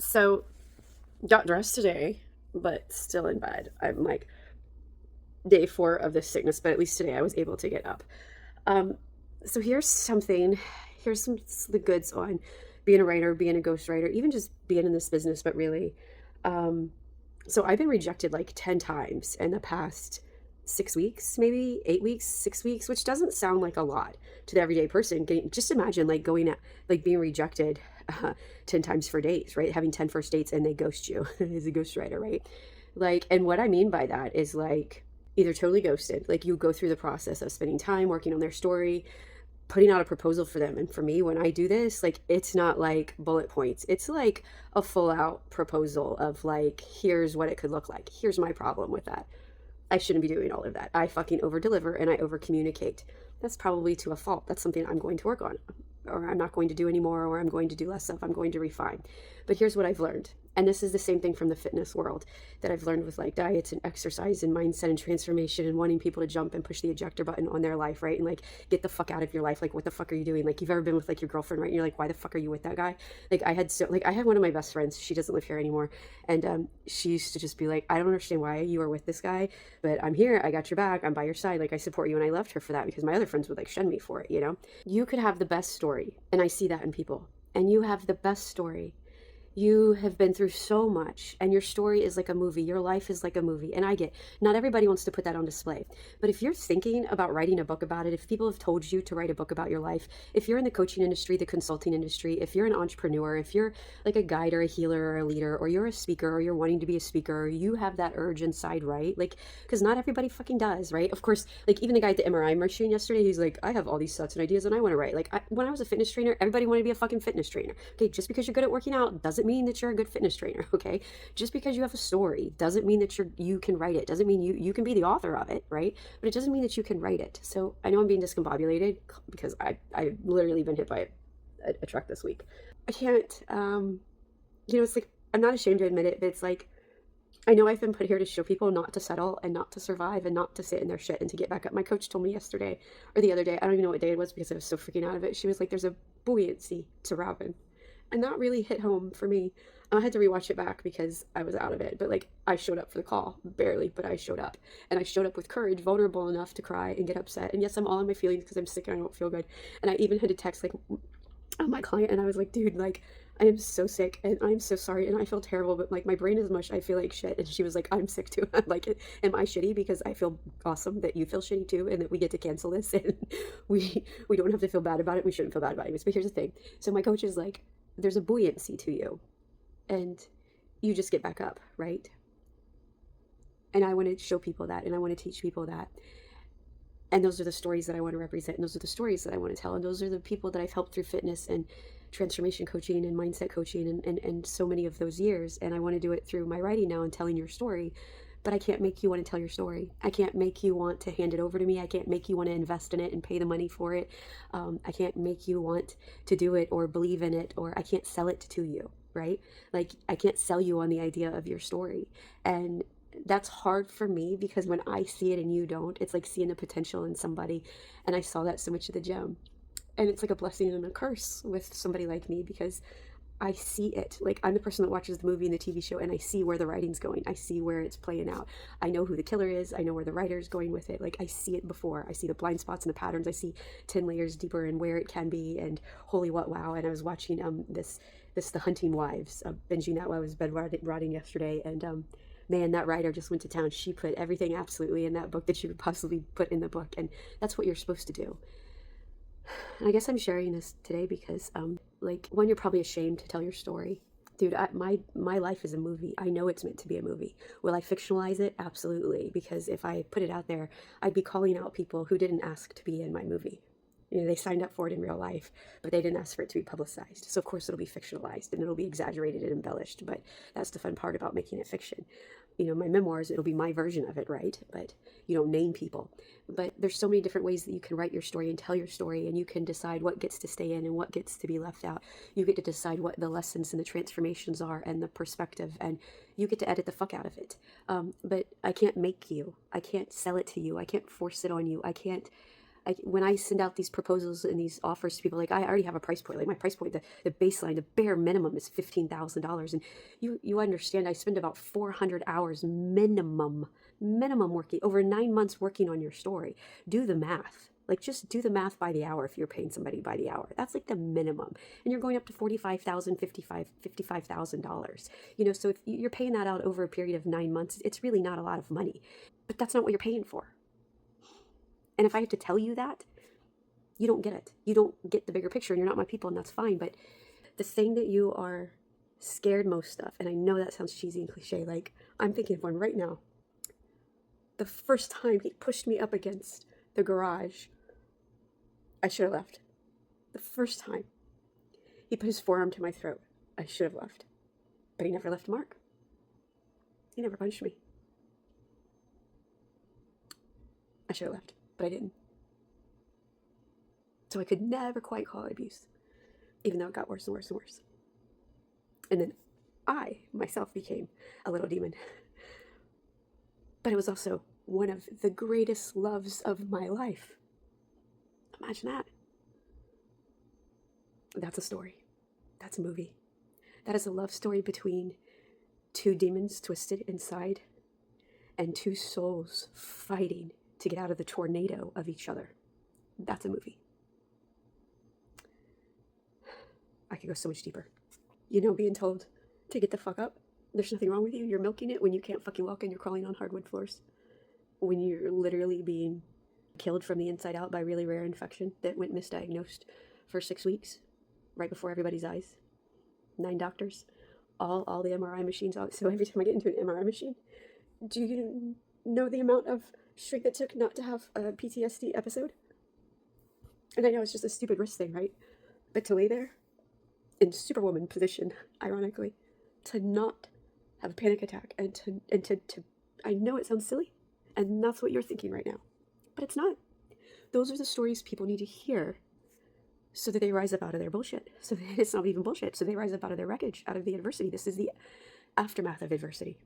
So, got dressed today, but still in bed. I'm like day 4 of this sickness, but at least today I was able to get up. Um, so here's something. Here's some the goods on being a writer, being a ghostwriter, even just being in this business. But really, um, so I've been rejected like 10 times in the past 6 weeks, maybe 8 weeks, 6 weeks, which doesn't sound like a lot to the everyday person. Just imagine like going at like being rejected uh, 10 times for dates, right? Having 10 first dates and they ghost you as a ghostwriter, right? Like, and what I mean by that is like either totally ghosted, like you go through the process of spending time working on their story, putting out a proposal for them. And for me, when I do this, like it's not like bullet points. It's like a full out proposal of like, here's what it could look like. Here's my problem with that. I shouldn't be doing all of that. I fucking over deliver and I over communicate. That's probably to a fault. That's something I'm going to work on, or I'm not going to do anymore, or I'm going to do less of. I'm going to refine. But here's what I've learned. And this is the same thing from the fitness world that I've learned with like diets and exercise and mindset and transformation and wanting people to jump and push the ejector button on their life, right? And like get the fuck out of your life. Like, what the fuck are you doing? Like, you've ever been with like your girlfriend, right? And you're like, why the fuck are you with that guy? Like, I had one of my best friends. She doesn't live here anymore, and she used to just be like, I don't understand why you are with this guy, but I'm here. I got your back. I'm by your side. Like, I support you. And I loved her for that because my other friends would like shun me for it, you know? You could have the best story, and I see that in people, and you have the best story. You have been through so much, and your story is like a movie. Your life is like a movie. And I get, not everybody wants to put that on display. But if you're thinking about writing a book about it, if people have told you to write a book about your life, if you're in the coaching industry, the consulting industry, if you're an entrepreneur, if you're like a guide or a healer or a leader, or you're a speaker, or you're wanting to be a speaker, or you have that urge inside, right? Like, because not everybody fucking does, right? Of course, like even the guy at the MRI machine yesterday, he's like, I have all these thoughts and ideas and I want to write. Like, when I was a fitness trainer, everybody wanted to be a fucking fitness trainer. Okay, just because you're good at working out doesn't mean that you're a good fitness trainer. Okay, just because you have a story doesn't mean that you can write it. Doesn't mean you can be the author of it, right? But it doesn't mean that you can write it. So I know I'm being discombobulated because I've literally been hit by a truck this week. I can't it's like I'm not ashamed to admit it, but it's like I know I've been put here to show people not to settle and not to survive and not to sit in their shit and to get back up. My coach told me yesterday or the other day, I don't even know what day it was because I was so freaking out of it. She was like, there's a buoyancy to Robin. And that really hit home for me. I had to rewatch it back because I was out of it. But like, I showed up for the call, barely, but I showed up. And I showed up with courage, vulnerable enough to cry and get upset. And yes, I'm all in my feelings because I'm sick and I don't feel good. And I even had to text like my client, and I was like, dude, like, I am so sick and I'm so sorry and I feel terrible, but like my brain is mush. I feel like shit. And she was like, I'm sick too. I'm like, am I shitty because I feel awesome that you feel shitty too and that we get to cancel this and we don't have to feel bad about it. We shouldn't feel bad about it. But here's the thing. So my coach is like, there's a buoyancy to you and you just get back up, right? And I want to show people that, and I want to teach people that. And those are the stories that I want to represent, and those are the stories that I want to tell, and those are the people that I've helped through fitness and transformation coaching and mindset coaching and so many of those years. And I want to do it through my writing now and telling your story. But I can't make you want to tell your story. I can't make you want to hand it over to me. I can't make you want to invest in it and pay the money for it. I can't make you want to do it or believe in it, or I can't sell it to you, right? Like, I can't sell you on the idea of your story. And that's hard for me because when I see it and you don't, it's like seeing the potential in somebody. And I saw that so much at the gym. And it's like a blessing and a curse with somebody like me because I see it. Like, I'm the person that watches the movie and the TV show and I see where the writing's going. I see where it's playing out. I know who the killer is. I know where the writer's going with it. Like, I see it before. I see the blind spots and the patterns. I see 10 layers deeper and where it can be, and holy what wow. And I was watching this The Hunting Wives, binging that while I was bed rotting yesterday, and man, that writer just went to town. She put everything absolutely in that book that she would possibly put in the book, and that's what you're supposed to do. And I guess I'm sharing this today because, like, one, you're probably ashamed to tell your story. Dude, my life is a movie. I know it's meant to be a movie. Will I fictionalize it? Absolutely. Because if I put it out there, I'd be calling out people who didn't ask to be in my movie. You know, they signed up for it in real life, but they didn't ask for it to be publicized. So of course it'll be fictionalized and it'll be exaggerated and embellished, but that's the fun part about making it fiction. You know, my memoirs, it'll be my version of it, right? But you don't name people. But there's so many different ways that you can write your story and tell your story, and you can decide what gets to stay in and what gets to be left out. You get to decide what the lessons and the transformations are and the perspective, and you get to edit the fuck out of it. But I can't make you. I can't sell it to you. I can't force it on you. I can't when I send out these proposals and these offers to people, like I already have a price point. Like my price point, the baseline, the bare minimum is $15,000. And you understand, I spend about 400 hours minimum working over 9 months working on your story. Do the math. Like just do the math by the hour if you're paying somebody by the hour. That's like the minimum. And you're going up to $45,000, $55,000. So if you're paying that out over a period of 9 months, it's really not a lot of money. But that's not what you're paying for. And if I have to tell you that, you don't get it. You don't get the bigger picture, and you're not my people, and that's fine. But the thing that you are scared most of, and I know that sounds cheesy and cliche, like I'm thinking of one right now. The first time he pushed me up against the garage, I should have left. The first time he put his forearm to my throat, I should have left. But he never left a mark. He never punched me. I should have left, but I didn't. So I could never quite call it abuse, even though it got worse and worse and worse. And then I myself became a little demon. But it was also one of the greatest loves of my life. Imagine that. That's a story. That's a movie. That is a love story between two demons twisted inside and two souls fighting to get out of the tornado of each other. That's a movie. I could go so much deeper. Being told to get the fuck up. There's nothing wrong with you. You're milking it when you can't fucking walk and you're crawling on hardwood floors. When you're literally being killed from the inside out by a really rare infection that went misdiagnosed for 6 weeks, right before everybody's eyes. 9 doctors, all the MRI machines. So every time I get into an MRI machine, do you know the amount of strength it took not to have a PTSD episode? And I know it's just a stupid wrist thing, right? But to lay there in superwoman position, ironically, to not have a panic attack and to I know it sounds silly, and that's what you're thinking right now, but it's not. Those are the stories people need to hear so that they rise up out of their bullshit. So that it's not even bullshit. So they rise up out of their wreckage, out of the adversity. This is the aftermath of adversity.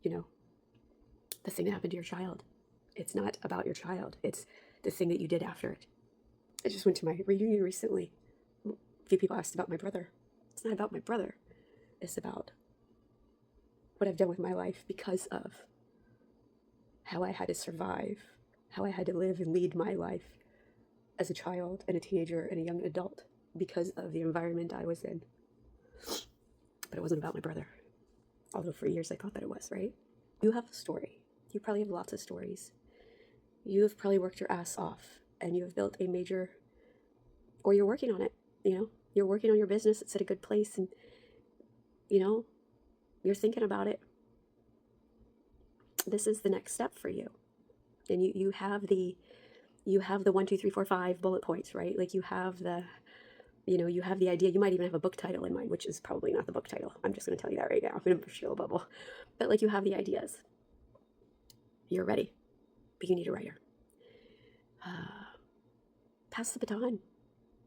The thing that happened to your child. It's not about your child. It's the thing that you did after it. I just went to my reunion recently. A few people asked about my brother. It's not about my brother. It's about what I've done with my life because of how I had to survive, how I had to live and lead my life as a child and a teenager and a young adult because of the environment I was in. But it wasn't about my brother. Although for years I thought that it was, right? You have a story. You probably have lots of stories. You have probably worked your ass off and you have built a major, or you're working on it, you're working on your business. It's at a good place and, you're thinking about it. This is the next step for you. And you have the 1, 2, 3, 4, 5 bullet points, right? Like you have the idea. You might even have a book title in mind, which is probably not the book title. I'm just going to tell you that right now. I'm going to show a bubble. But like you have the ideas. You're ready. But you need a writer. Pass the baton.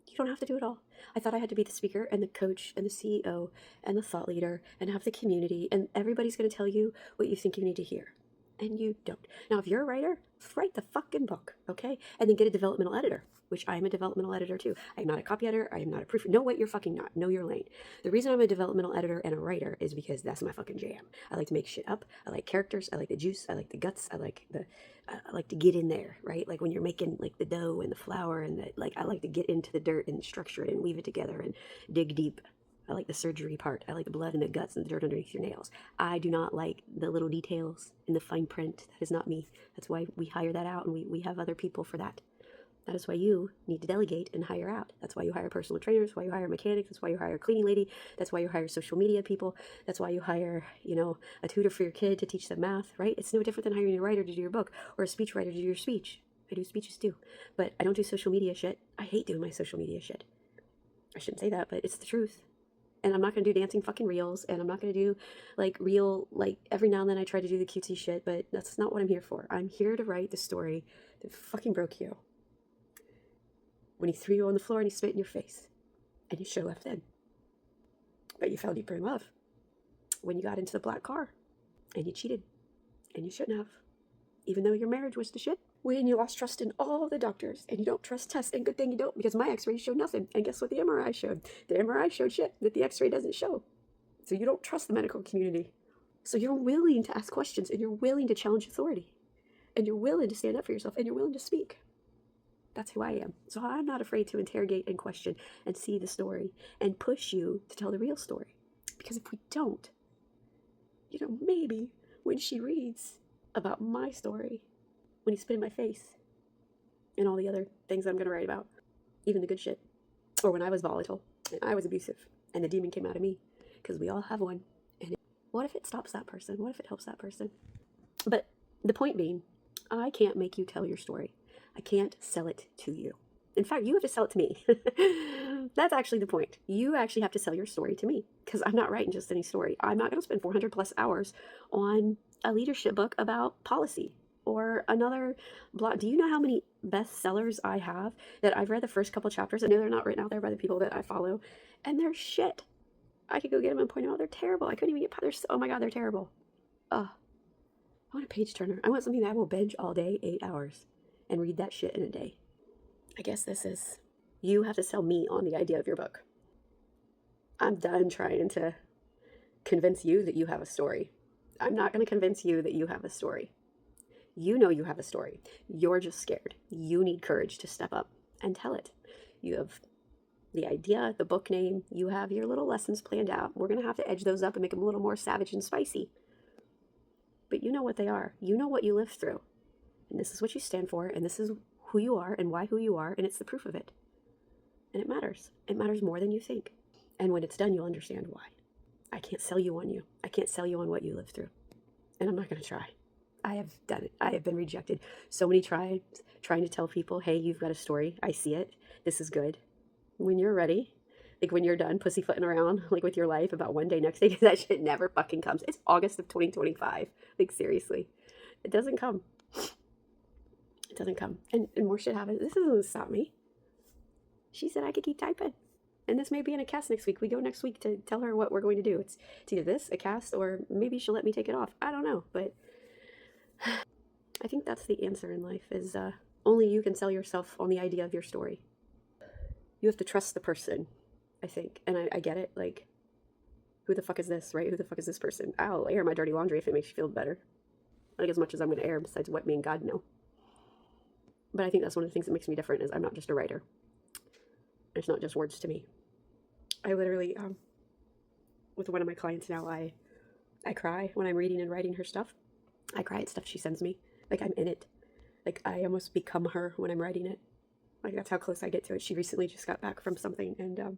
You don't have to do it all. I thought I had to be the speaker and the coach and the CEO and the thought leader and have the community and everybody's going to tell you what you think you need to hear. And you don't. Now, if you're a writer, write the fucking book, okay? And then get a developmental editor, which I am a developmental editor too. I am not a copy editor. I am not a proofreader. No, what you're fucking not. Know your lane. The reason I'm a developmental editor and a writer is because that's my fucking jam. I like to make shit up. I like characters. I like the juice. I like the guts. I like to get in there, right? Like when you're making like the dough and the flour and I like to get into the dirt and structure it and weave it together and dig deep. I like the surgery part. I like the blood and the guts and the dirt underneath your nails. I do not like the little details in the fine print. That is not me. That's why we hire that out and we have other people for that. That is why you need to delegate and hire out. That's why you hire personal trainers, why you hire mechanics, that's why you hire a cleaning lady, that's why you hire social media people, that's why you hire, a tutor for your kid to teach them math, right? It's no different than hiring a writer to do your book or a speech writer to do your speech. I do speeches too, but I don't do social media shit. I hate doing my social media shit. I shouldn't say that, but it's the truth. And I'm not going to do dancing fucking reels, and I'm not going to do every now and then I try to do the cutesy shit, but that's not what I'm here for. I'm here to write the story that fucking broke you. When he threw you on the floor and he spit in your face, and you should have left then. But you fell deeper in love when you got into the black car, and you cheated, and you shouldn't have. Even though your marriage was the shit, when you lost trust in all the doctors and you don't trust tests, and good thing you don't, because my x-rays showed nothing. And guess what the MRI showed? The MRI showed shit that the x-ray doesn't show. So you don't trust the medical community. So you're willing to ask questions, and you're willing to challenge authority, and you're willing to stand up for yourself, and you're willing to speak. That's who I am. So I'm not afraid to interrogate and question and see the story and push you to tell the real story. Because if we don't, maybe when she reads about my story, when you spit in my face and all the other things I'm going to write about, even the good shit, or when I was volatile and I was abusive and the demon came out of me, because we all have one. And what if it stops that person? What if it helps that person? But the point being, I can't make you tell your story. I can't sell it to you. In fact, you have to sell it to me. That's actually the point. You actually have to sell your story to me, because I'm not writing just any story. I'm not going to spend 400 plus hours on a leadership book about policy or another blog. Do you know how many bestsellers I have that I've read the first couple chapters? I know they're not written out there by the people that I follow, and they're shit. I could go get them and point them out. They're terrible. I couldn't even get, oh my God, they're terrible. I want a page turner. I want something that I will binge all day, 8 hours, and read that shit in a day. I guess this is, you have to sell me on the idea of your book. I'm done trying to convince you that you have a story. I'm not going to convince you that you have a story. You know you have a story. You're just scared. You need courage to step up and tell it. You have the idea, the book name, you have your little lessons planned out. We're going to have to edge those up and make them a little more savage and spicy. But you know what they are. You know what you lived through. And this is what you stand for, and this is who you are and why who you are, and it's the proof of it. And it matters. It matters more than you think. And when it's done, you'll understand why. I can't sell you on you. I can't sell you on what you lived through. And I'm not going to try. I have done it. I have been rejected so many times trying to tell people, hey, you've got a story. I see it. This is good. When you're ready, like when you're done pussyfooting around like with your life about one day, next day, because that shit never fucking comes. It's August of 2025. Like seriously, it doesn't come. It doesn't come. And more shit happens. This doesn't stop me. She said I could keep typing. And this may be in a cast next week. We go next week to tell her what we're going to do. It's either this, a cast, or maybe she'll let me take it off. I don't know. But I think that's the answer in life, is only you can sell yourself on the idea of your story. You have to trust the person, I think. And I get it. Like, who the fuck is this, right? Who the fuck is this person? I'll air my dirty laundry if it makes you feel better. Like, as much as I'm going to air besides what me and God know. But I think that's one of the things that makes me different, is I'm not just a writer. It's not just words to me. I literally, with one of my clients now, I cry when I'm reading and writing her stuff. I cry at stuff she sends me. Like, I'm in it. Like, I almost become her when I'm writing it. Like, that's how close I get to it. She recently just got back from something, and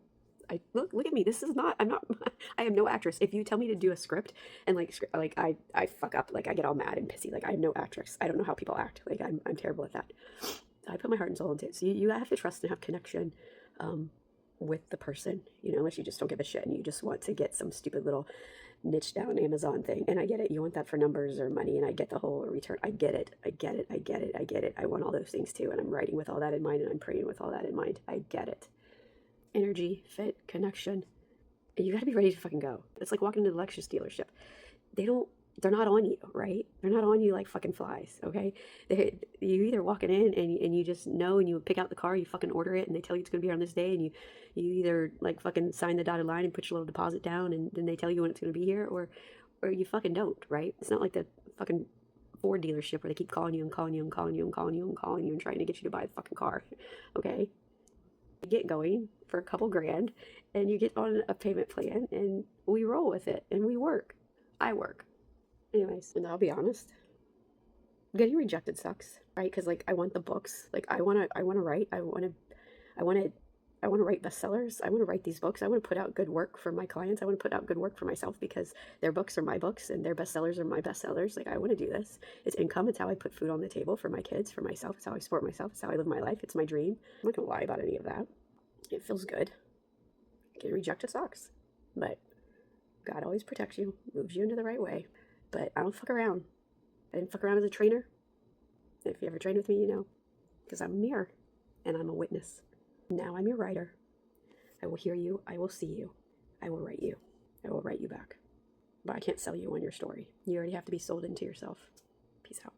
I look at me. This is not, I am no actress. If you tell me to do a script and I fuck up, like I get all mad and pissy. Like, I'm no actress. I don't know how people act. Like, I'm terrible at that. I put my heart and soul into it. So you have to trust and have connection with the person, unless you just don't give a shit and you just want to get some stupid little niche down Amazon thing. And I get it. You want that for numbers or money, and I get the whole return. I get it. I want all those things too. And I'm writing with all that in mind, and I'm praying with all that in mind. I get it. Energy, fit, connection. And you got to be ready to fucking go. It's like walking into the Lexus dealership. They're not on you, right? They're not on you like fucking flies, okay? You either walking in and you just know, and you pick out the car, you fucking order it, and they tell you it's going to be on this day, and you either like fucking sign the dotted line and put your little deposit down, and then they tell you when it's going to be here, or you fucking don't, right? It's not like the fucking Ford dealership where they keep calling you and calling you and calling you and calling you and calling you and trying to get you to buy the fucking car, okay? You get going for a couple grand, and you get on a payment plan, and we roll with it, and we work. I work. Anyways, and I'll be honest, getting rejected sucks, right? Because like I want the books, like I want to write, I want to write bestsellers. I want to write these books. I want to put out good work for my clients. I want to put out good work for myself, because their books are my books and their bestsellers are my bestsellers. Like, I want to do this. It's income. It's how I put food on the table for my kids, for myself. It's how I support myself. It's how I live my life. It's my dream. I'm not gonna lie about any of that. It feels good. Getting rejected sucks, but God always protects you, moves you into the right way. But I don't fuck around. I didn't fuck around as a trainer. If you ever train with me, you know, because I'm a mirror and I'm a witness. Now I'm your writer. I will hear you. I will see you. I will write you. I will write you back. But I can't sell you on your story. You already have to be sold into yourself. Peace out.